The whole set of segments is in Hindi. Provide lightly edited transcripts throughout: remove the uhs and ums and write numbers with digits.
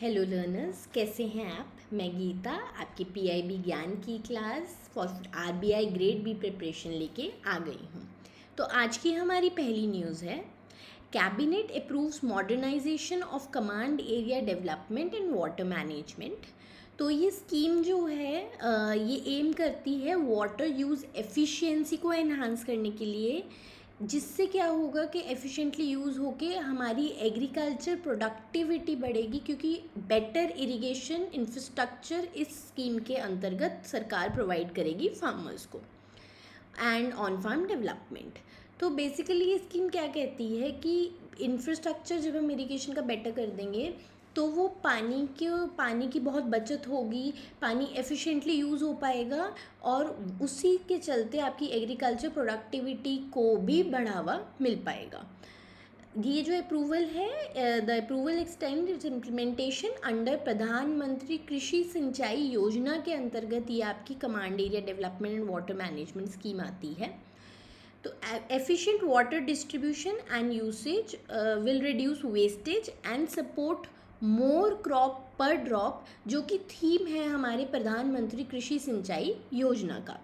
हेलो लर्नर्स, कैसे हैं आप। मैं गीता आपकी पीआईबी ज्ञान की class for RBI grade B preparation लेके आ गई हूँ। तो आज की हमारी पहली न्यूज़ है, cabinet approves modernization of command area development and water management. तो ये स्कीम जो है ये एम करती है वाटर यूज़ एफिशिएंसी को एनहांस करने के लिए, जिससे क्या होगा कि एफिशिएंटली यूज़ होके हमारी एग्रीकल्चर प्रोडक्टिविटी बढ़ेगी, क्योंकि बेटर इरिगेशन इंफ्रास्ट्रक्चर इस स्कीम के अंतर्गत सरकार प्रोवाइड करेगी फार्मर्स को। एंड ऑन फार्म डेवलपमेंट, तो बेसिकली ये स्कीम क्या कहती है कि इंफ्रास्ट्रक्चर जब हम इरिगेशन का बेटर कर देंगे तो वो पानी की बहुत बचत होगी, पानी एफिशिएंटली यूज़ हो पाएगा और उसी के चलते आपकी एग्रीकल्चर प्रोडक्टिविटी को भी बढ़ावा मिल पाएगा। ये जो अप्रूवल है, the approval extend it's implementation under प्रधानमंत्री कृषि सिंचाई योजना के अंतर्गत ये आपकी command area development and water management scheme आती है। तो efficient water distribution and usage will reduce wastage and support more crop पर ड्रॉप, जो कि थीम है हमारे प्रधानमंत्री कृषि सिंचाई योजना का।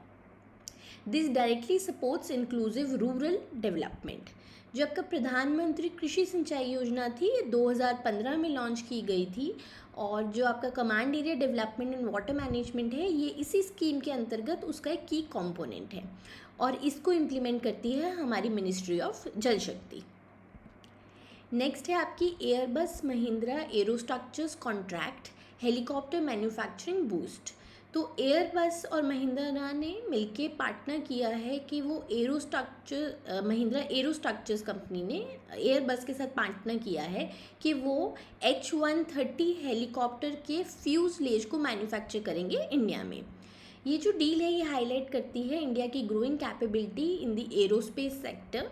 This directly supports inclusive rural development. जो आपका प्रधानमंत्री कृषि सिंचाई योजना थी, ये 2015 में लॉन्च की गई थी, और जो आपका command area development and water management है, ये इसी स्कीम के अंतर्गत उसका एक की कंपोनेंट है, और इसको इम्प्लीमेंट करती है हमारी मिनिस्ट्री ऑफ जल शक्ति। नेक्स्ट है आपकी Airbus Mahindra aerostructures contract helicopter manufacturing boost. तो एयरबस और महिंद्रा ने मिलके पार्टनर किया है कि वो महिंद्रा एरोस्ट्रक्चर्स कंपनी ने एयरबस के साथ पार्टनर किया है कि वो H130 हेलीकॉप्टर के फ्यूजलेज को मैन्युफैक्चर करेंगे इंडिया में। ये जो डील है ये हाईलाइट करती है इंडिया की growing capability in the aerospace sector,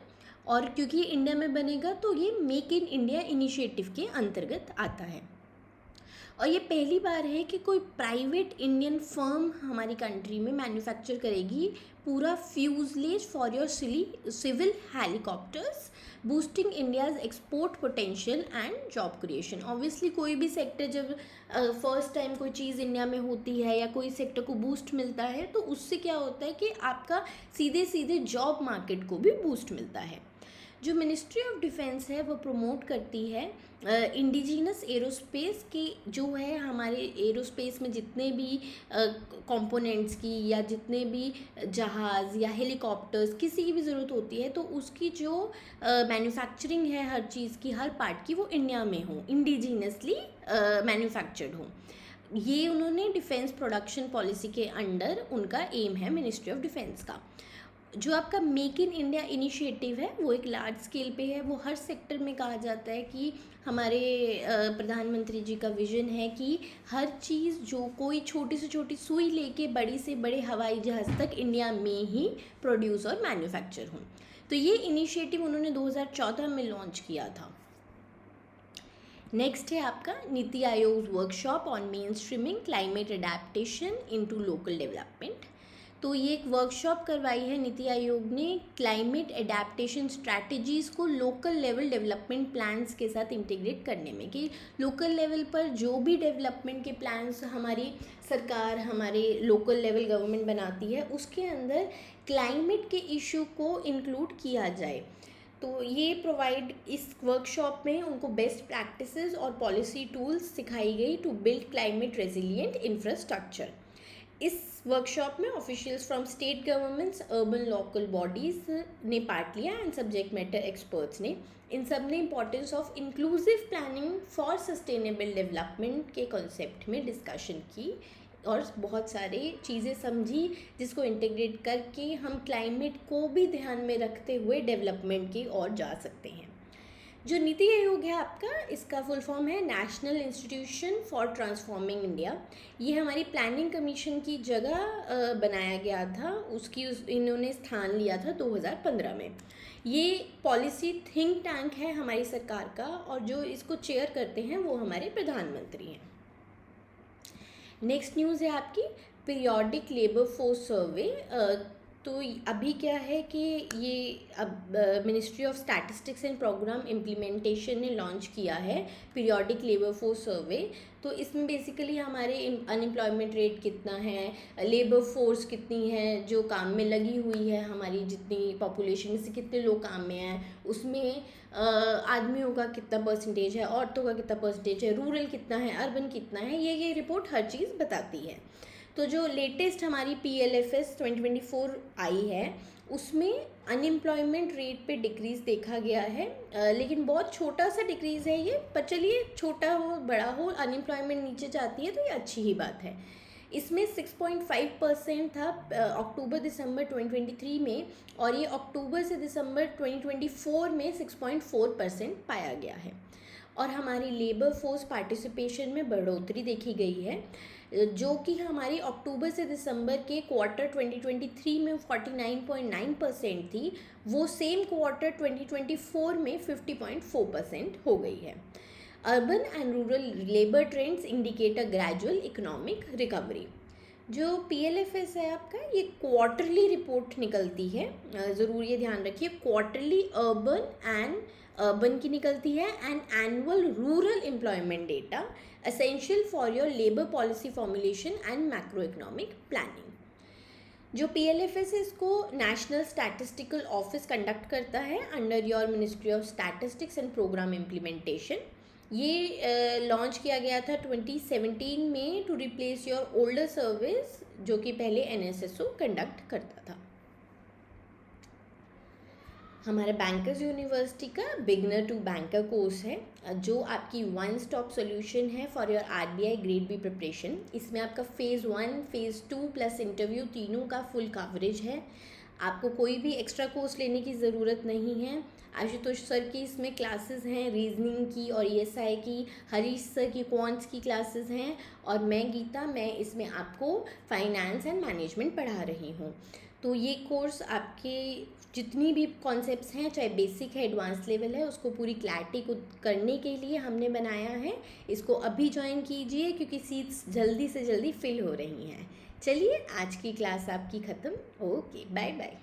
और क्योंकि ये इंडिया में बनेगा तो ये मेक इन इंडिया इनिशिएटिव के अंतर्गत आता है, और ये पहली बार है कि कोई प्राइवेट इंडियन फर्म हमारी कंट्री में मैन्युफैक्चर करेगी पूरा fuselage for your civil helicopters, boosting India's export potential and job creation. Obviously कोई भी सेक्टर जब फर्स्ट टाइम कोई चीज़ इंडिया में होती है या कोई सेक्टर को बूस्ट मिलता है, तो उससे क्या होता है कि आपका सीधे सीधे जॉब मार्केट को भी बूस्ट मिलता है। जो मिनिस्ट्री ऑफ डिफेंस है वो प्रमोट करती है इंडिजिनस एरोस्पेस की, जो है हमारे एरोस्पेस में जितने भी कंपोनेंट्स की या जितने भी जहाज़ या हेलीकॉप्टर्स किसी की भी ज़रूरत होती है, तो उसकी जो मैन्युफैक्चरिंग है हर चीज़ की, हर पार्ट की, वो इंडिया में हो, इंडिजिनसली मैन्युफैक्चर्ड हो। ये उन्होंने डिफेंस प्रोडक्शन पॉलिसी के अंडर उनका एम है मिनिस्ट्री ऑफ डिफेंस का। जो आपका मेक इन इंडिया इनिशिएटिव है वो एक लार्ज स्केल पे है, वो हर सेक्टर में कहा जाता है कि हमारे प्रधानमंत्री जी का विजन है कि हर चीज़, जो कोई छोटी से छोटी सुई लेके बड़ी से बड़े हवाई जहाज़ तक इंडिया में ही प्रोड्यूस और मैन्युफैक्चर हो। तो ये इनिशिएटिव उन्होंने 2014 में लॉन्च किया था। नेक्स्ट है आपका NITI Aayog workshop on main streaming climate adaptation into local development. तो ये एक वर्कशॉप करवाई है नीति आयोग ने क्लाइमेट एडेप्टेशन स्ट्रैटेजीज़ को लोकल लेवल डेवलपमेंट प्लान्स के साथ इंटीग्रेट करने में, कि लोकल लेवल पर जो भी डेवलपमेंट के प्लान्स हमारी सरकार, हमारे लोकल लेवल गवर्नमेंट बनाती है, उसके अंदर क्लाइमेट के इशू को इंक्लूड किया जाए। तो ये इस वर्कशॉप में उनको बेस्ट प्रैक्टिसेस और पॉलिसी टूल्स सिखाई गई to build climate resilient infrastructure. इस वर्कशॉप में officials from state governments, urban local bodies ने पार्ट लिया एंड सब्जेक्ट मैटर एक्सपर्ट्स ने। इन सब ने importance of inclusive planning for sustainable development के कॉन्सेप्ट में डिस्कशन की और बहुत सारे चीज़ें समझी, जिसको इंटीग्रेट करके हम क्लाइमेट को भी ध्यान में रखते हुए डेवलपमेंट की ओर जा सकते हैं। जो नीति आयोग है आपका, इसका फुल फॉर्म है national institution for transforming India. ये हमारी प्लानिंग कमीशन की जगह बनाया गया था, इन्होंने स्थान लिया था 2015 में। ये पॉलिसी थिंक टैंक है हमारी सरकार का, और जो इसको चेयर करते हैं वो हमारे प्रधानमंत्री हैं। नेक्स्ट न्यूज़ है आपकी पीरियोडिक लेबर फोर्स सर्वे तो अभी क्या है कि ये अब ministry of statistics and programme implementation ने लॉन्च किया है पीरियोडिक लेबर फोर्स सर्वे। तो इसमें बेसिकली हमारे अनएम्प्लॉयमेंट रेट कितना है, लेबर फोर्स कितनी है जो काम में लगी हुई है, हमारी जितनी पॉपुलेशन में से कितने लोग काम में हैं, उसमें आदमियों का कितना परसेंटेज है, औरतों का कितना परसेंटेज है, रूरल कितना है, अर्बन कितना है, ये रिपोर्ट हर चीज़ बताती है। तो जो लेटेस्ट हमारी PLFS 2024 आई है उसमें अनएम्प्लॉयमेंट रेट पे डिक्रीज़ देखा गया है, लेकिन बहुत छोटा सा डिक्रीज़ है ये, पर चलिए छोटा हो बड़ा हो, अनएम्प्लॉयमेंट नीचे जाती है तो ये अच्छी ही बात है। इसमें 6.5% था अक्टूबर दिसंबर 2023 में, और ये अक्टूबर से दिसंबर 2024 में 6.4% पाया गया है। और हमारी लेबर फोर्स पार्टिसिपेशन में बढ़ोतरी देखी गई है, जो कि हमारी अक्टूबर से दिसंबर के क्वार्टर 2023 में 49.9% थी, वो सेम क्वार्टर 2024 में 50.4% हो गई है। Urban and rural labour trends indicate a gradual economic recovery. जो PLFS है आपका, ये क्वार्टरली रिपोर्ट निकलती है, ज़रूर ये ध्यान रखिए, क्वार्टरली अर्बन की निकलती है, and annual rural employment data essential for your labour policy formulation and macro economic planning. जो PLFS है इसको नेशनल स्टैटिस्टिकल ऑफिस कंडक्ट करता है under your ministry of statistics and programme implementation. ये लॉन्च किया गया था 2017 में to replace your older service, जो कि पहले NSSO कंडक्ट करता था। हमारे बैंकर्स यूनिवर्सिटी का बिगनर टू बैंकर कोर्स है, जो आपकी वन स्टॉप सोल्यूशन है for your RBI grade B preparation. इसमें आपका फ़ेज़ 1, फ़ेज़ 2 प्लस इंटरव्यू तीनों का फुल कवरेज है। आपको कोई भी एक्स्ट्रा कोर्स लेने की ज़रूरत नहीं है। आशुतोष सर की इसमें क्लासेस हैं, रीजनिंग की और ESI की, हरीश सर की क्वांट्स की क्लासेस हैं, और मैं गीता, मैं इसमें आपको फाइनेंस एंड मैनेजमेंट पढ़ा रही हूँ। तो ये कोर्स आपके जितनी भी कॉन्सेप्ट्स हैं, चाहे बेसिक है एडवांस लेवल है, उसको पूरी क्लैरिटी को करने के लिए हमने बनाया है। इसको अभी ज्वाइन कीजिए क्योंकि सीट्स जल्दी से जल्दी फिल हो रही हैं। चलिए आज की क्लास आपकी ख़त्म। Okay, bye bye.